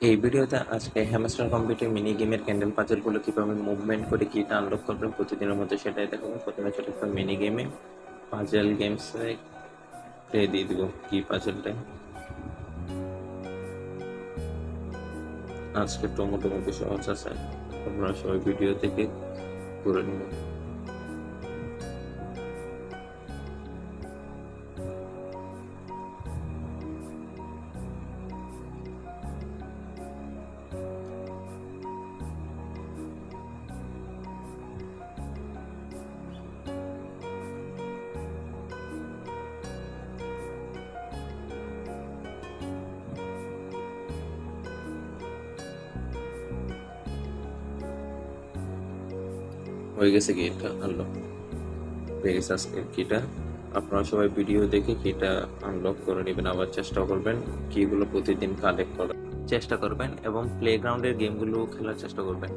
এই ভিডিওতে আজকে হ্যামস্টার কম্পিউটার মিনি গেমের ক্যান্ডেল পাজলগুলো কিভাবে মুভমেন্ট করে কিটা আনলক করবেন প্রতিদিনের মধ্যে সেটাই দেখাবো। প্রথমে চলে একটা মিনি গেমে পাজল গেমস প্লে দিয়ে দিব কি পাজলটা আজকে একটু মোটামুটি সহজ আছে, আপনারা সবাই ভিডিও থেকে করে নেবেন। হয়ে গেছে কিটা আনলক, হয়ে গেছে আজকে কিটা। আপনারা সবাই ভিডিও দেখে কিটা আনলক করে নেবেন, আবার চেষ্টা করবেন কিগুলো প্রতিদিন কালেক্ট করার চেষ্টা করবেন এবং প্লেগ্রাউন্ডের গেমগুলো খেলার চেষ্টা করবেন।